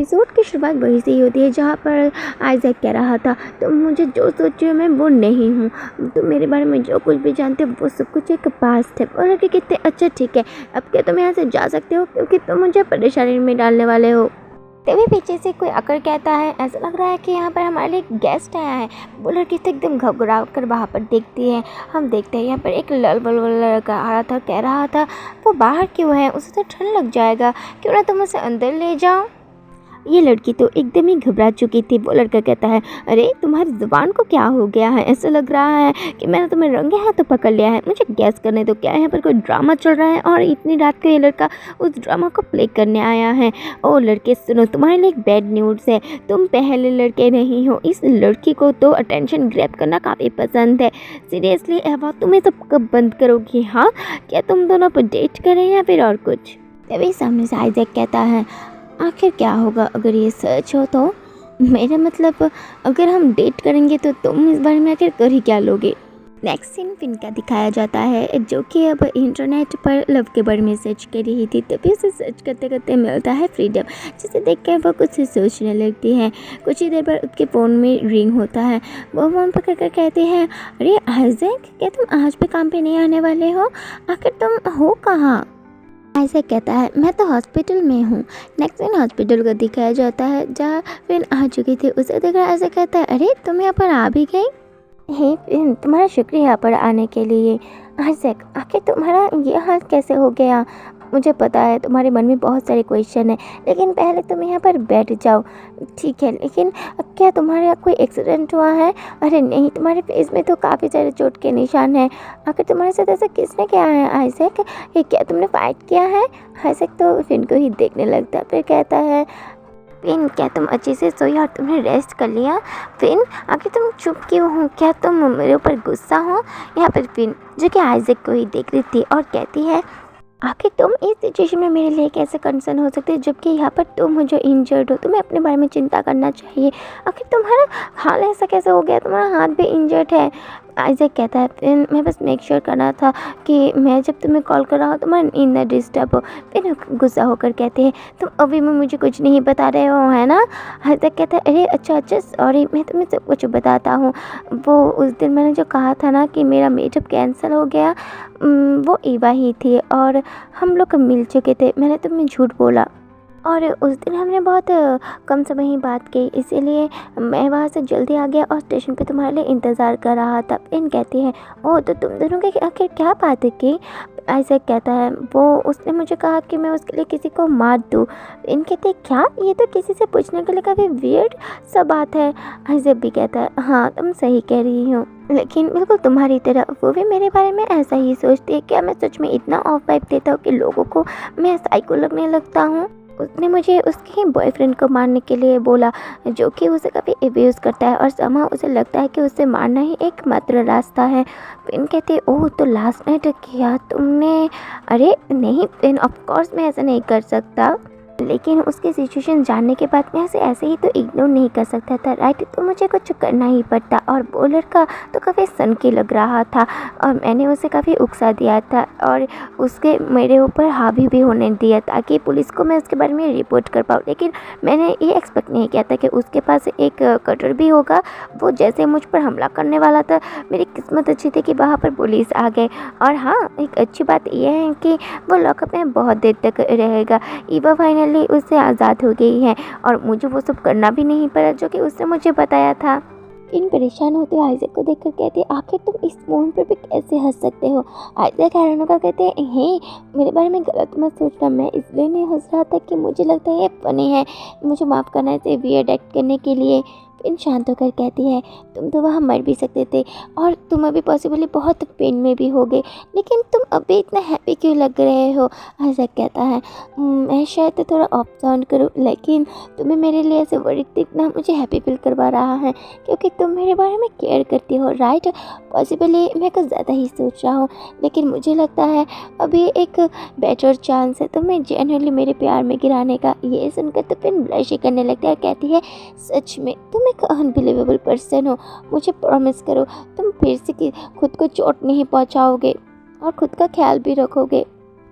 Episode की शुरुआत वहीं से ही होती है जहाँ पर आइजैक कह रहा था तुम मुझे जो सोचे हो मैं वो नहीं हूँ, तुम मेरे बारे में जो कुछ भी जानते हो वो सब कुछ एक पास्ट है। और कि कितने अच्छा ठीक है, अब क्या तुम यहाँ से जा सकते हो क्योंकि तुम मुझे परेशानी में डालने वाले हो। तभी पीछे से कोई आकर कहता है ऐसा लग रहा है कि यहाँ पर हमारे लिए एक गेस्ट आया है। वो लड़की तो एकदम घबरा कर वहाँ पर देखती है। हम देखते हैं यहाँ पर एक लड़का आ रहा था, कह रहा था वो बाहर क्यों है, उसे तो ठंड लग जाएगा, क्यों ना तुम उसे अंदर ले जाओ। ये लड़की तो एकदम ही घबरा चुकी थी। वो लड़का कहता है अरे तुम्हारी ज़ुबान को क्या हो गया है, ऐसा लग रहा है कि मैंने तुम्हें रंगे हाथों पकड़ लिया है। मुझे गैस करने दो, क्या यहाँ पर कोई ड्रामा चल रहा है और इतनी रात को ये लड़का उस ड्रामा को प्ले करने आया है। ओ लड़के सुनो, तुम्हारे लिए एक बैड न्यूज़ है, तुम पहले लड़के नहीं हो। इस लड़की को तो अटेंशन ग्रैब करना काफ़ी पसंद है। सीरियसली एवा, तुम ये सब कब बंद करोगी? हाँ, क्या तुम दोनों पर डेट करें या फिर और कुछ? तभी सामने से आइजैक कहता है आखिर क्या होगा अगर ये सच हो तो? मेरा मतलब अगर हम डेट करेंगे तो तुम इस बारे में आखिर कर ही क्या लोगे? नेक्स्ट सीन फिन का दिखाया जाता है जो कि अब इंटरनेट पर लव के बारे में सर्च कर रही थी। तभी उसे सर्च करते करते मिलता है फ्रीडम, जिसे देख कर वो कुछ सोचने लगती है। कुछ ही देर पर उसके फ़ोन में रिंग होता है। वो फ़ोन पकड़ कर कहती है अरे आइजैक, क्या तुम आज भी काम पे नहीं आने वाले हो? आखिर तुम हो कहाँ? आइजैक कहता है मैं तो हॉस्पिटल में हूँ। नेक्स्ट दिन हॉस्पिटल को दिखाया जाता है जहाँ फिन आ चुकी थी। उसे देख कर आइजैक कहता है अरे तुम यहाँ पर आ भी गई? हे फिन, तुम्हारा शुक्रिया यहाँ पर आने के लिए। आइजैक, आखिर तुम्हारा ये हाल कैसे हो गया? मुझे पता है तुम्हारे मन में बहुत सारे क्वेश्चन हैं, लेकिन पहले तुम यहाँ पर बैठ जाओ। ठीक है, लेकिन क्या तुम्हारा कोई एक्सीडेंट हुआ है? अरे नहीं, तुम्हारे फेस में तो काफ़ी सारे चोट के निशान हैं। आखिर तुम्हारे साथ ऐसा किसने किया है आइजैक? ये क्या तुमने फाइट किया है? आइजैक तो फिन को ही देखने लगता है, फिर कहता है फिन, क्या तुम अच्छे से सोई और तुमने रेस्ट कर लिया? फिन, आखिर तुम चुप क्यों हो? क्या तुम मेरे ऊपर गुस्सा हो? यहाँ पर फिन जो कि आइजैक को ही देख रही थी और कहती है आखिर तुम इस सिचुएशन में मेरे लिए कैसे कंसर्न हो सकते हो, जबकि यहाँ पर तुम जो इंजर्ड हो, तुम्हें अपने बारे में चिंता करना चाहिए। आखिर तुम्हारा हाल ऐसा कैसे हो गया? तुम्हारा हाथ भी इंजर्ड है। आइजैक कहता है फिर मैं बस मेक श्योर करना था कि मैं जब तुम्हें कॉल कर रहा हूँ तुम्हारा नींद न डिस्टर्ब हो। फिर गुस्सा होकर कहते हैं तुम अभी में मुझे कुछ नहीं बता रहे हो, है ना? आइजैक कहता है अरे अच्छा सॉरी, मैं तुम्हें सब कुछ बताता हूँ। वो उस दिन मैंने जो कहा था ना कि मेरा मेकअप कैंसिल हो गया, वो ईवा ही थी और हम लोग मिल चुके थे। मैंने तुम्हें झूठ बोला और उस दिन हमने बहुत कम समय ही बात की, इसीलिए मैं वहाँ से जल्दी आ गया और स्टेशन पे तुम्हारे लिए इंतज़ार कर रहा था। इन कहती है ओह, तो तुम दोनों की आखिर क्या बात है की? आइजैक कहता है वो उसने मुझे कहा कि मैं उसके लिए किसी को मार दूँ। इन कहते हैं क्या? ये तो किसी से पूछने के लिए काफ़ी वियर्ड सा बात है। आइजैक भी कहता है हाँ तुम सही कह रही हो, लेकिन बिल्कुल तुम्हारी तरह वो भी मेरे बारे में ऐसा ही सोचती है। क्या मैं सच में इतना ऑफ वाइब देता हूँ कि लोगों को मैं साइको लगने लगता हूँ? उसने मुझे उसके ही बॉयफ्रेंड को मारने के लिए बोला, जो कि उसे काफ़ी एब्यूज़ करता है और समहाउ उसे लगता है कि उसे मारना ही एकमात्र रास्ता है। फिन कहते ओह, तो लास्ट नाइट किया तुमने? अरे नहीं फिन, ऑफ कोर्स मैं ऐसा नहीं कर सकता, लेकिन उसकी सिचुएशन जानने के बाद मैं उसे ऐसे ही तो इग्नोर नहीं कर सकता था, राइट? तो मुझे कुछ करना ही पड़ता। और वो लड़का तो काफ़ी सनकी लग रहा था और मैंने उसे काफ़ी उकसा दिया था और उसके मेरे ऊपर हावी भी होने दिया ताकि पुलिस को मैं उसके बारे में रिपोर्ट कर पाऊँ। लेकिन मैंने ये एक्सपेक्ट नहीं किया था कि उसके पास एक कटर भी होगा। वो जैसे मुझ पर हमला करने वाला था, मेरी किस्मत अच्छी थी कि वहाँ पर पुलिस आ गए। और हाँ, एक अच्छी बात यह है कि वो लॉकअप में बहुत देर तक रहेगा। ईवा फाइनली उससे आज़ाद हो गई है और मुझे वो सब करना भी नहीं पड़ा जो कि उसने मुझे बताया था। इन परेशान होते हुए आइजैक को देखकर कहते हैं आखिर तुम इस मोमेंट पर भी कैसे हंस सकते हो? आइजैक हैरान होकर कहते हैं हे, मेरे बारे में गलत मत सोचना, मैं इसलिए नहीं हंस रहा था कि मुझे लगता है ये फनी है, मुझे माफ़ करना इसे वियर्ड एक्ट करने के लिए। इन शांत होकर कहती है तुम तो वहाँ मर भी सकते थे और तुम अभी पॉसिबली बहुत पेन में भी होगे, लेकिन तुम अभी इतना हैप्पी क्यों लग रहे हो? आइजैक कहता है मैं शायद थोड़ा ऑफ साउंड करूँ, लेकिन तुम्हें मेरे लिए ऐसे वर्ड दिखना मुझे हैप्पी फील करवा रहा है क्योंकि तुम मेरे बारे में केयर करती हो, राइट? पॉसिबली मैं कुछ ज़्यादा ही सोच रहा हूँ, लेकिन मुझे लगता है अभी एक बेटर चांस है तुम्हें जेन्युइनली मेरे प्यार में गिराने का। ये सुनकर तो फिर ब्लश ही करने लगती है और कहती है सच में तुम एक अनबिलीवेबल पर्सन हो, मुझे प्रॉमिस करो तुम फिर से खुद को चोट नहीं पहुंचाओगे और खुद का ख्याल भी रखोगे।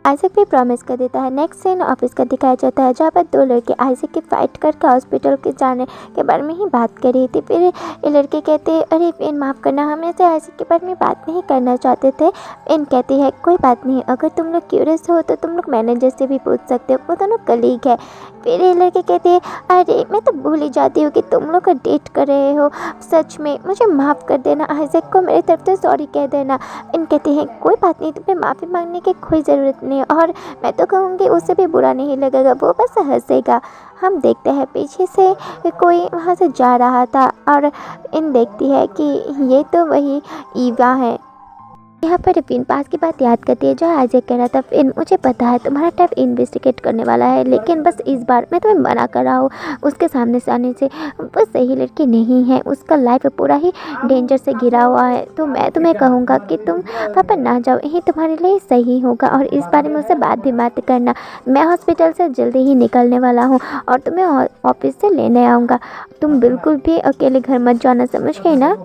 आइजैक भी प्रॉमिस कर देता है। नेक्स्ट सीन ऑफिस का दिखाया जाता है, जहाँ पर दो लड़के आइजैक की फाइट करके हॉस्पिटल के जाने के बारे में ही बात कर रही थी। फिर ये लड़के कहते हैं, अरे फिन माफ़ करना, हम ऐसे आइजैक के बारे में बात नहीं करना चाहते थे। फिन कहती है, कोई बात नहीं, अगर तुम लोग क्यूरियस हो तो तुम लोग मैनेजर से भी पूछ सकते हो, वो दोनों कलीग है। फिर ये लड़के कहते हैं, अरे मैं तो भूल ही जाती हूँ कि तुम लोग का डेट कर रहे हो, सच में मुझे माफ़ कर देना, आइजैक को मेरी तरफ से सॉरी कह देना। इन कहते हैं, कोई बात नहीं, तुम्हें माफ़ी मांगने की कोई ज़रूरत नहीं, और मैं तो कहूँगी उसे भी बुरा नहीं लगेगा, वो बस हंसेगा। हम देखते हैं पीछे से कोई वहाँ से जा रहा था और इन देखती है कि ये तो वही ईवा है। यहाँ पर फिन पास की बात याद करती है, जो आइजैक कह रहा था, फिन मुझे पता है तुम्हारा टाइप इन्वेस्टिगेट करने वाला है, लेकिन बस इस बार मैं तुम्हें मना कर रहा हूँ उसके सामने से आने से। वो सही लड़की नहीं है, उसका लाइफ पूरा ही डेंजर से घिरा हुआ है, तो मैं तुम्हें कहूँगा कि तुम वहाँ पर ना जाओ, यही तुम्हारे लिए सही होगा। और इस बारे में उससे बात भी मत करना, मैं हॉस्पिटल से जल्दी ही निकलने वाला हूँ और तुम्हें ऑफिस से लेने आऊँगा, तुम बिल्कुल भी अकेले घर मत जाना, समझ गई ना।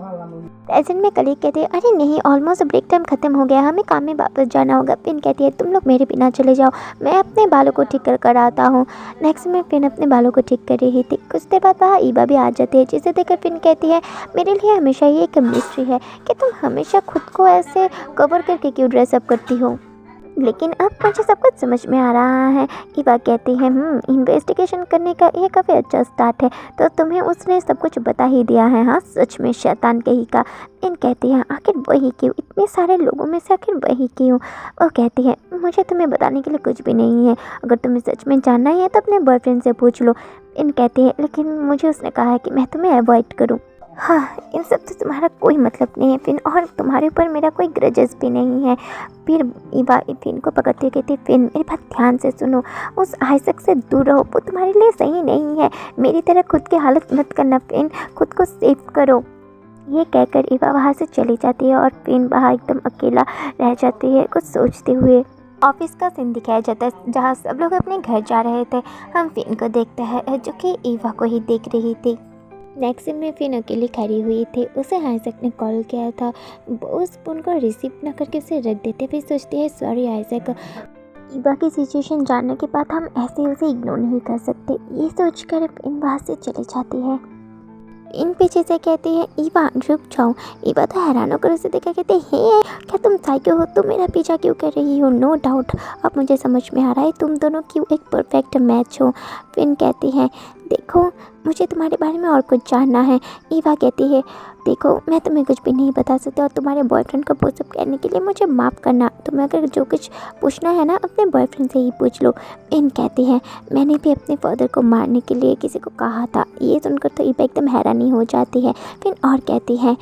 प्रेजेंट में कलीग कहते हैं, अरे नहीं, ऑलमोस्ट ब्रेक टाइम ख़त्म हो गया, हमें काम में वापस जाना होगा। फिन कहती है, तुम लोग मेरे बिना चले जाओ, मैं अपने बालों को ठीक कर आता हूँ। नेक्स्ट में फिन अपने बालों को ठीक कर रही थी। कुछ देर बाद वहाँ ईवा भी आ जाती है, जिसे देखकर फिन कहती है, मेरे लिए हमेशा ये एक मिस्ट्री है कि तुम हमेशा खुद को ऐसे कवर करके क्यों ड्रेसअप करती हो, लेकिन अब मुझे सब कुछ समझ में आ रहा है। ईवा कहती है, इन्वेस्टिगेशन करने का ये काफ़ी अच्छा स्टार्ट है, तो तुम्हें उसने सब कुछ बता ही दिया है। हाँ, सच में शैतान कहीं का। इन कहती है, आखिर वही क्यों, इतने सारे लोगों में से आखिर वही क्यों। वो कहती है, मुझे तुम्हें बताने के लिए कुछ भी नहीं है, अगर तुम्हें सच में जानना ही है तो अपने बॉयफ्रेंड से पूछ लो। इन कहती है, लेकिन मुझे उसने कहा है कि मैं तुम्हें अवॉइड करूँ। हाँ, इन सब से तुम्हारा कोई मतलब नहीं है फिन, और तुम्हारे ऊपर मेरा कोई ग्रजेस भी नहीं है। फिर ईवा फिन को पकड़ती कहती, फिन मेरी बात ध्यान से सुनो, उस आइजैक से दूर रहो, वो तुम्हारे लिए सही नहीं है, मेरी तरह खुद की हालत मत करना फिन, खुद को सेव करो। ये कहकर ईवा वहाँ से चली जाती है और फिन वहाँ एकदम अकेला रह जाती है कुछ सोचते हुए। ऑफिस का सीन दिखाया जाता है, जहाँ सब लोग अपने घर जा रहे थे। हम फिन को देखते हैं जो कि ईवा को ही देख रही थी। नेक्स्ट में फिन अकेली खड़ी हुई थी, उसे आइजैक ने कॉल किया था, उस फ़ोन को रिसीव न करके उसे रख देते, फिर सोचती है, सॉरी आइजैक, ईवा की सिचुएशन जानने के बाद हम ऐसे उसे इग्नोर नहीं कर सकते। ये सोचकर फिन वहाँ से चली जाती है। इन पीछे से कहती है, ईवा रुक जाओ। ईवा तो हैरान होकर उसे देखा, कहते हे क्या तुम साइको हो, तुम मेरा पीछा क्यों कर रही हो। नो डाउट अब मुझे समझ में आ रहा है तुम दोनों क्यों एक परफेक्ट मैच हो। फिन कहती है, देखो मुझे तुम्हारे बारे में और कुछ जानना है। ईवा कहती है, देखो मैं तुम्हें कुछ भी नहीं बता सकती, और तुम्हारे बॉयफ्रेंड को वो सब कहने के लिए मुझे माफ़ करना, तुम्हें अगर जो कुछ पूछना है ना अपने बॉयफ्रेंड से ही पूछ लो। इन कहती है, मैंने भी अपने फादर को मारने के लिए किसी को कहा था। ये सुनकर तो ईवा एकदम हैरानी हो जाती है। फिर और कहती है,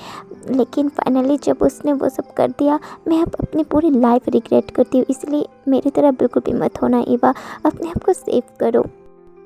लेकिन फाइनली जब उसने वो सब कर दिया, मैं अब अपनी पूरी लाइफ रिग्रेट करती हूँ, इसलिए मेरी तरह बिल्कुल भी मत होना ईवा, अपने आप को सेव करो।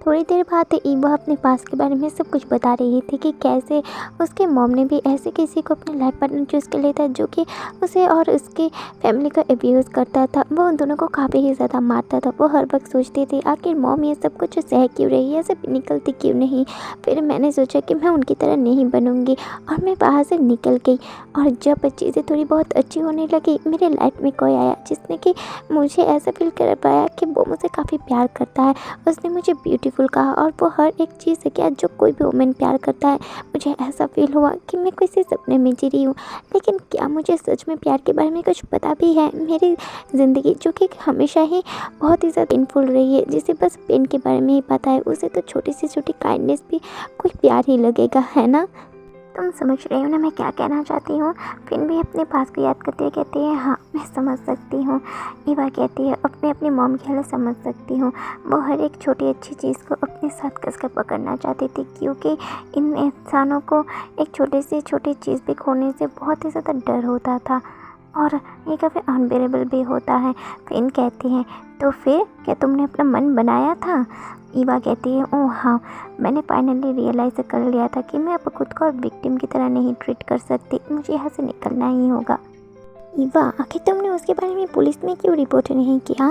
थोड़ी देर बाद ईवा अपने पास के बारे में सब कुछ बता रही थी कि कैसे उसके मॉम ने भी ऐसे किसी को अपने लाइफ पार्टनर चूज़ कर लिया था जो कि उसे और उसकी फैमिली को अब्यूज़ करता था। वो उन दोनों को काफ़ी ही ज़्यादा मारता था। वो हर वक्त सोचती थी आखिर मॉम ये सब कुछ सह क्यों रही है, सब निकलती क्यों नहीं। फिर मैंने सोचा कि मैं उनकी तरह नहीं बनूँगी और मैं बाहर से निकल गई। और जब चीज़ें थोड़ी बहुत अच्छी होने लगी, मेरे लाइफ में कोई आया जिसने कि मुझे ऐसा फील कर पाया कि वो मुझे काफ़ी प्यार करता है। उसने मुझे ब्यूटीफुल कहा और वो हर एक चीज़ से किया जो कोई भी वुमेन प्यार करता है। मुझे ऐसा फील हुआ कि मैं किसी सपने में जी रही हूँ, लेकिन क्या मुझे सच में प्यार के बारे में कुछ पता भी है। मेरी ज़िंदगी जो कि हमेशा ही बहुत ही ज़्यादा पेनफुल रही है, जिसे बस पेन के बारे में ही पता है, उसे तो छोटी से छोटी काइंडनेस भी कोई प्यार ही लगेगा, है ना। तुम समझ रही हो ना मैं क्या कहना चाहती हूँ। फिर भी अपने पास को याद करते हुए कहती है, हाँ मैं समझ सकती हूँ। ईवा कहती है, अपनी मॉम की हालत समझ सकती हूँ। वो हर एक छोटी अच्छी चीज़ को अपने साथ कसकर पकड़ना चाहती थी, क्योंकि इन इंसानों को एक छोटी से छोटी चीज़ भी खोने से बहुत ही ज़्यादा डर होता था और ये काफ़ी अनबेरेबल भी होता है। फिर कहती है, तो फिर क्या तुमने अपना मन बनाया था। ईवा कहती है, ओह हाँ, मैंने फाइनली रियलाइज़ कर लिया था कि मैं अब खुद को विक्टिम की तरह नहीं ट्रीट कर सकती, मुझे यहाँ से निकलना ही होगा। ईवा, आखिर तुमने उसके बारे में पुलिस में क्यों रिपोर्ट नहीं किया?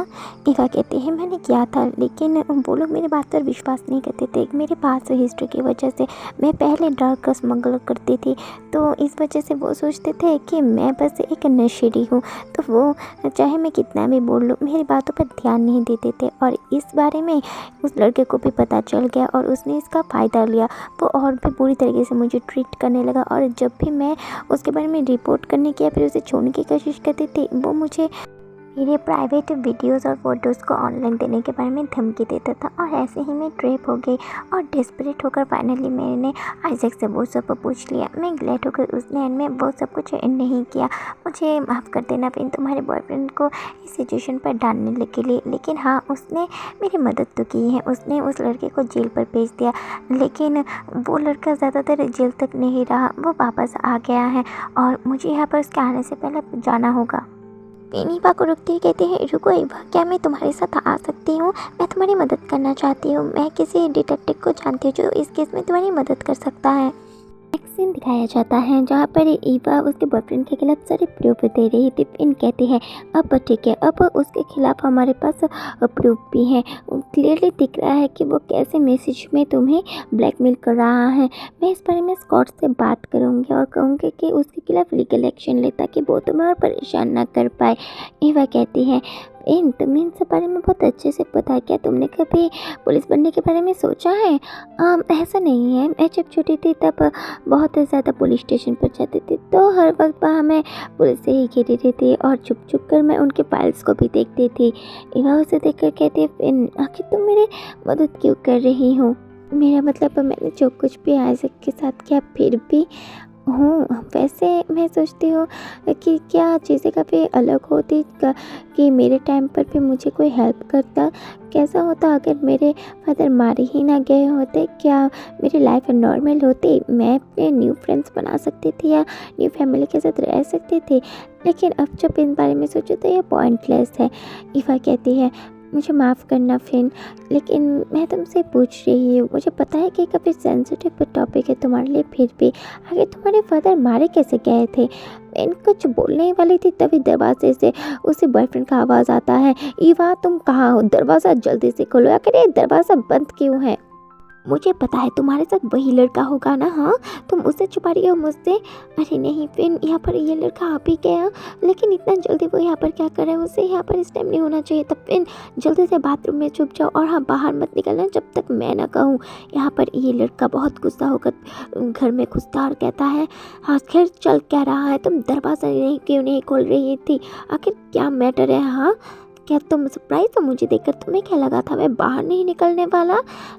ईवा कहती है मैंने किया था, लेकिन वो लोग मेरे बात पर विश्वास नहीं करते थे। मेरे पास हिस्ट्री की वजह से मैं पहले ड्रग स्मगल करती थी, तो इस वजह से वो सोचते थे कि मैं बस एक नशेड़ी हूँ। तो वो चाहे मैं कितना भी बोल लूँ, मेरी बातों पर ध्यान नहीं देते थे। और इस बारे में उस लड़के को भी पता चल गया और उसने इसका फ़ायदा लिया। वो और भी बुरी तरीके से मुझे ट्रीट करने लगा, और जब भी मैं उसके बारे में रिपोर्ट करने की या फिर उसे छोड़ने की कोशिश करती थी, वो मुझे मेरे प्राइवेट वीडियोस और फोटोज़ को ऑनलाइन देने के बारे में धमकी देता था। और ऐसे ही मैं ट्रैप हो गई और डेस्परेट होकर फाइनली मैंने आइजैक से वो सब पूछ लिया। मैं ग्लैड होकर उसने एंड में वो सब कुछ नहीं किया। मुझे माफ़ कर देना फिर तुम्हारे बॉयफ्रेंड को इस सिचुएशन पर डालने के लिए। लेकिन हाँ, उसने मेरी मदद तो की है। उसने उस लड़के को जेल पर भेज दिया, लेकिन वो लड़का ज़्यादातर जेल तक नहीं रहा, वो वापस आ गया है और मुझे यहाँ पर उसके आने से पहले जाना होगा। फिन ईवा को रुकते ही कहते हैं रुको ईवा, क्या मैं तुम्हारे साथ आ सकती हूँ? मैं तुम्हारी मदद करना चाहती हूँ। मैं किसी डिटेक्टिव को जानती हूँ जो इस केस में तुम्हारी मदद कर सकता है। एक सीन दिखाया जाता है जहाँ पर ईवा उसके बॉयफ्रेंड के खिलाफ सारे प्रूफ दे रही थी। फिन कहती है अब ठीक है, अब उसके खिलाफ हमारे पास प्रूफ भी है। क्लियरली दिख रहा है कि वो कैसे मैसेज में तुम्हें ब्लैकमेल कर रहा है। मैं इस बारे में स्कॉट से बात करूँगी और कहूँगी कि उसके खिलाफ लीगल एक्शन ले, ताकि वो तुम्हें और परेशान ना कर पाए। ईवा कहती है तुम्हें इन सब बारे में बहुत अच्छे से पता है। क्या तुमने कभी पुलिस बनने के बारे में सोचा है? ऐसा नहीं है, मैं जब छोटी थी तब बहुत ज़्यादा पुलिस स्टेशन पर जाती थी, तो हर वक्त वहाँ मैं पुलिस से ही घिरी रहती थी और छुप छुप कर मैं उनके फाइल्स को भी देखती थी। ईवा उसे देखकर कहती है आखिर तुम मेरी मदद क्यों कर रही हो? मेरा मतलब मैंने जो कुछ भी आइजैक के साथ किया फिर भी हूँ। वैसे मैं सोचती हूँ कि क्या चीज़ें काफ़ी अलग होती कि मेरे टाइम पर भी मुझे कोई हेल्प करता। कैसा होता अगर मेरे फादर मारे ही ना गए होते? क्या मेरी लाइफ नॉर्मल होती? मैं अपने न्यू फ्रेंड्स बना सकती थी या न्यू फैमिली के साथ रह सकती थी? लेकिन अब जब इन बारे में सोचो तो ये पॉइंटलेस है। ईवा कहती है मुझे माफ़ करना फिन, लेकिन मैं तुमसे पूछ रही हूँ। मुझे पता है कि काफ़ी सेंसिटिव टॉपिक है तुम्हारे लिए, फिर भी आगे तुम्हारे फादर मारे कैसे गए थे? मैं कुछ बोलने ही वाली थी, तभी दरवाजे से उसी बॉयफ्रेंड का आवाज़ आता है ईवा तुम कहाँ हो? दरवाज़ा जल्दी से खोलो। आखिर ये दरवाज़ा बंद क्यों है? मुझे पता है तुम्हारे साथ वही लड़का होगा ना। हाँ, तुम उसे छुपा रही हो मुझसे। अरे नहीं फिन, यहाँ पर ये लड़का आ भी गया, लेकिन इतना जल्दी वो यहाँ पर क्या कर रहा है? उसे यहाँ पर इस टाइम नहीं होना चाहिए। तब फिन जल्दी से बाथरूम में छुप जाओ और हाँ, बाहर मत निकलना जब तक मैं ना कहूँ। यहाँ पर ये लड़का बहुत गुस्सा होकर घर में घुसता और कहता है आखिर चल क्या रहा है? तुम दरवाज़ा क्यों नहीं खोल रही थी? आखिर क्या मैटर है? हाँ, क्या तुम सरप्राइज हो मुझे देखकर? तुम्हें क्या लगा था मैं बाहर नहीं निकलने वाला?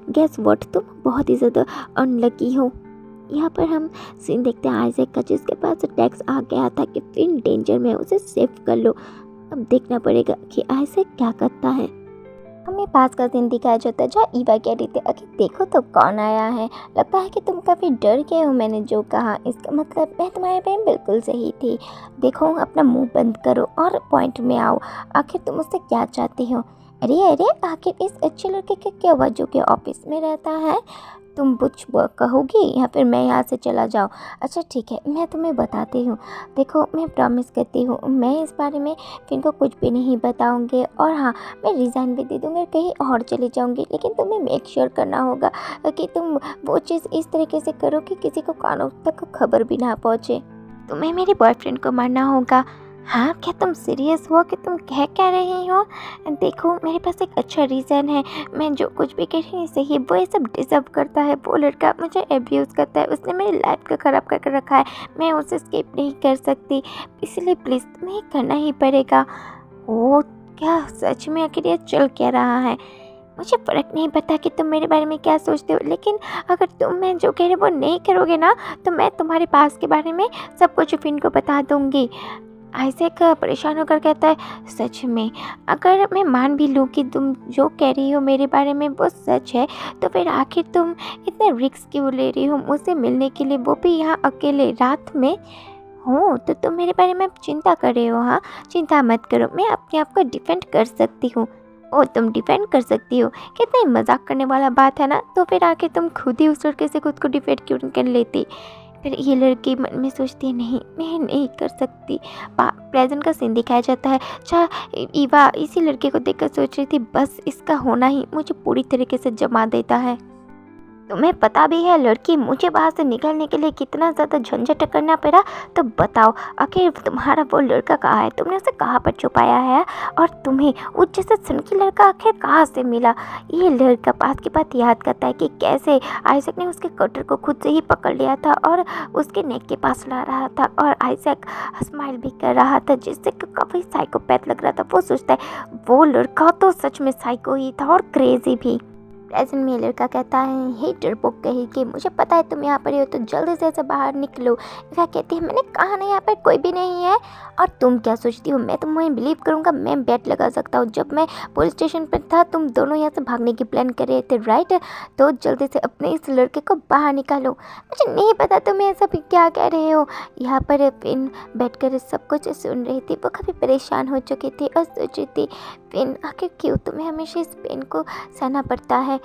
गेस व्हाट, तुम बहुत ही ज़्यादा अनलकी हो। यहाँ पर हम सीन देखते हैं आइजैक का, जिसके पास टैक्स आ गया था कि फिन डेंजर में, उसे सेव कर लो। अब देखना पड़ेगा कि आइजैक क्या करता है। हमें पास का सीन दिखाया जाता है जहाँ ईवा कह रही थी अरे देखो तो कौन आया है, लगता है कि तुम काफ़ी डर गए हो मैंने जो कहा। इसका मतलब मैं तुम्हारे बारे में बिल्कुल सही थी। देखो अपना मुंह बंद करो और पॉइंट में आओ। आखिर तुम उससे क्या चाहती हो? अरे अरे, आखिर इस अच्छे लड़के का क्या हुआ जो कि ऑफिस में रहता है? तुम कुछ कहोगी या फिर मैं यहाँ से चला जाऊँ? अच्छा ठीक है, मैं तुम्हें बताती हूँ। देखो मैं प्रॉमिस करती हूँ मैं इस बारे में फिर को कुछ भी नहीं बताऊँगी, और हाँ, मैं रिज़ाइन भी दे दूँगी, कहीं और चली जाऊँगी। लेकिन तुम्हें मेक श्योर करना होगा कि तुम वो चीज़ इस तरीके से करो कि किसी को कानों तक खबर भी ना पहुँचे। तुम्हें मेरे बॉयफ्रेंड को मारना होगा। हाँ, क्या तुम सीरियस हो कि तुम कह क्या रही हो? देखो मेरे पास एक अच्छा रीज़न है। मैं जो कुछ भी कह रही सही, वो ये सब डिज़र्व करता है। वो लड़का मुझे एब्यूज़ करता है, उसने मेरी लाइफ को ख़राब करके रखा है। मैं उसे स्किप नहीं कर सकती, इसलिए प्लीज़ तुम्हें करना ही पड़ेगा। ओ क्या सच में आखिर ये चल क्या रहा है? मुझे फ़र्क नहीं पड़ता कि तुम मेरे बारे में क्या सोचते हो, लेकिन अगर तुम मैं जो कह रही वो नहीं करोगे ना, तो मैं तुम्हारे पास के बारे में सब कुछ फिन को बता दूँगी। आइजैक परेशान होकर कहता है सच में? अगर मैं मान भी लूँ कि तुम जो कह रही हो मेरे बारे में वो सच है, तो फिर आखिर तुम इतने रिस्क क्यों ले रही हो मुझसे मिलने के लिए, वो भी यहाँ अकेले रात में? हो तो तुम मेरे बारे में चिंता कर रहे हो? हाँ, चिंता मत करो, मैं अपने आप को डिफेंड कर सकती हूँ। ओ तुम डिफेंड कर सकती हो? कितनी मजाक करने वाला बात है ना। तो फिर आके तुम खुद ही उस लड़के से खुद को डिफेंड क्यों कर लेती? फिर ये लड़की मन में सोचती है नहीं मैं नहीं कर सकती। प्रेजेंट का सीन दिखाया जाता है जहाँ ईवा इसी लड़के को देखकर सोच रही थी बस इसका होना ही मुझे पूरी तरीके से जमा देता है। तुम्हें पता भी है लड़की मुझे बाहर से निकलने के लिए कितना ज़्यादा झंझट करना पड़ा, तो बताओ आखिर तुम्हारा वो लड़का कहाँ है, तुमने उसे कहाँ पर छुपाया है और तुम्हें उस जैसा सनकी लड़का आखिर कहाँ से मिला। ये लड़का बात की बात याद करता है कि कैसे आइजैक ने उसके कटर को खुद से ही पकड़ लिया था और उसके नेक के पास ला रहा था और आइजैक स्माइल भी कर रहा था जिससे काफ़ी साइकोपैथ लग रहा था। वो सोचता है वो लड़का तो सच में साइको ही था और क्रेजी भी। प्रेजेंट में लड़का कहता है हे डरपोक कही कि मुझे पता है तुम यहाँ पर हो तो जल्दी से ऐसे बाहर निकलो। वह कहती है मैंने कहा ना यहाँ पर कोई भी नहीं है और तुम क्या सोचती हो मैं तुम्हें बिलीव करूँगा। मैं बेट लगा सकता हूँ जब मैं पुलिस स्टेशन पर था तुम दोनों यहाँ से भागने की प्लान कर रहे थे राइट, तो जल्दी से अपने इस लड़के को बाहर निकालो। मुझे नहीं पता तुम ऐसा भी क्या कह रहे हो। यहाँ पर फिन बैठ कर सब कुछ सुन रही थी। वो काफ़ी परेशान हो चुकी थी और सोच रही थी फिन आखिर क्यों तुम्हें हमेशा इस पेन को सहना पड़ता है।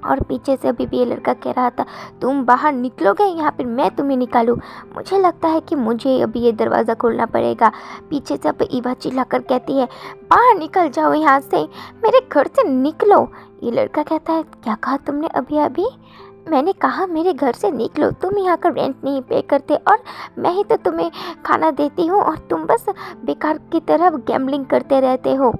और पीछे से अभी भी ये लड़का कह रहा था तुम बाहर निकलोगे यहाँ पर मैं तुम्हें निकालूं। मुझे लगता है कि मुझे अभी ये दरवाज़ा खोलना पड़ेगा। पीछे से अब ईवा चिल्ला कर कहती है बाहर निकल जाओ यहाँ से, मेरे घर से निकलो। ये लड़का कहता है क्या कहा तुमने अभी? मैंने कहा मेरे घर से निकलो, तुम यहाँ का रेंट नहीं पे करते और मैं ही तो तुम्हें खाना देती हूँ और तुम बस बेकार की तरह गैम्बलिंग करते रहते हो।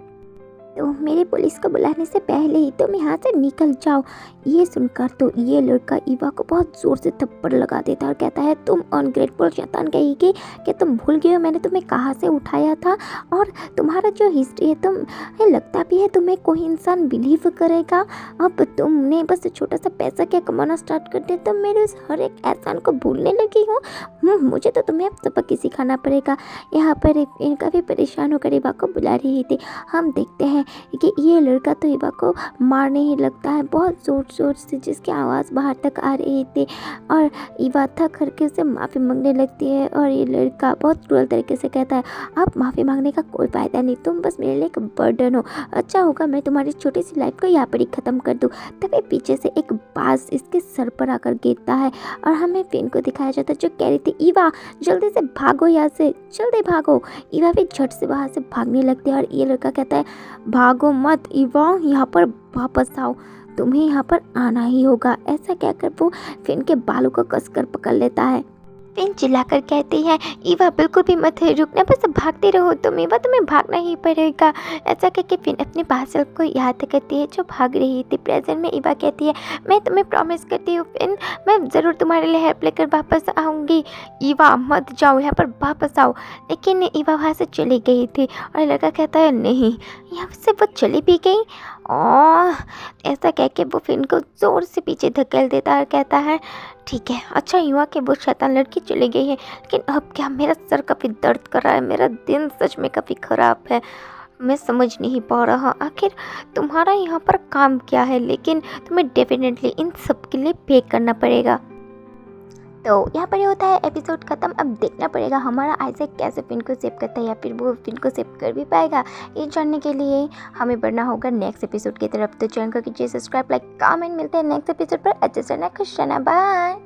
तो मेरी पुलिस को बुलाने से पहले ही तुम यहाँ से निकल जाओ। ये सुनकर तो ये लड़का ईवा को बहुत ज़ोर से थप्पड़ लगा देता और कहता है तुम अनग्रेटफुल शैतान कहेगी कि तुम भूल गए हो मैंने तुम्हें कहाँ से उठाया था और तुम्हारा जो हिस्ट्री है तुम्हें लगता भी है तुम्हें कोई इंसान बिलीव करेगा। अब तुमने बस छोटा सा पैसा क्या कमाना स्टार्ट कर दिया तुम मेरे उस हर एक एहसान को भूलने लगी हो। मुझे तो तुम्हें अब सबक ही सिखाना पड़ेगा। यहाँ पर काफ़ी परेशान होकर ईवा को बुला रही थी। हम देखते हैं कि ये लड़का तो ईवा को मारने ही लगता है बहुत ज़ोर ज़ोर से जिसकी आवाज़ बाहर तक आ रही थी और ईवा थक करके उसे माफ़ी मांगने लगती है और ये लड़का बहुत क्रूअल तरीके से कहता है आप माफ़ी मांगने का कोई फ़ायदा नहीं, तुम बस मेरे लिए एक बर्डन हो। अच्छा होगा मैं तुम्हारी छोटी सी लाइफ को यहाँ पर ही ख़त्म कर दूँ। तभी पीछे से एक बाज इसके सर पर आकर गिरता है और हमें फिन को दिखाया जाता है जो कह रही थी ईवा जल्दी से भागो यहाँ से, जल्दी भागो। ईवा भी झट से वहाँ से भागने लगती है और ये लड़का कहता है भागो मत ईवा, यहाँ पर वापस आओ, तुम्हें यहाँ पर आना ही होगा। ऐसा कहकर वो फिन के बालों को कसकर पकड़ लेता है। फिन चिल्लाकर कहती है ईवा बिल्कुल भी मत रुकना, बस भागते रहो तुम ईवा, तुम्हें भागना ही पड़ेगा। ऐसा कहकर फिन अपने पार्सल को याद करती है जो भाग रही थी। प्रेजेंट में ईवा कहती है मैं तुम्हें प्रॉमिस करती हूँ फिन मैं ज़रूर तुम्हारे लिए हेल्प लेकर वापस आऊँगी। ईवा मत जाओ, यहाँ पर वापस आओ। लेकिन ईवा वहाँ से चली गई थी और लड़का कहता है नहीं, यहाँ से वो चली भी गई। और ऐसा कह के वो फिन को ज़ोर से पीछे धकेल देता है और कहता है ठीक है अच्छा हुआ कि वो शैतान लड़की चली गई है, लेकिन अब क्या, मेरा सर काफ़ी दर्द कर रहा है, मेरा दिन सच में काफ़ी ख़राब है। मैं समझ नहीं पा रहा आखिर तुम्हारा यहाँ पर काम क्या है, लेकिन तुम्हें डेफिनेटली इन सब के लिए पे करना पड़ेगा। तो यहाँ पर ये होता है एपिसोड ख़त्म। अब देखना पड़ेगा हमारा आइजैक कैसे फिन को सेव करता है या फिर वो फिन को सेव कर भी पाएगा। ये जानने के लिए हमें बढ़ना होगा नेक्स्ट एपिसोड की तरफ। तो चैनल को कीजिए सब्सक्राइब, लाइक, कमेंट। मिलते हैं नेक्स्ट एपिसोड पर। अच्छे से रहना, खुश रहना, बाय।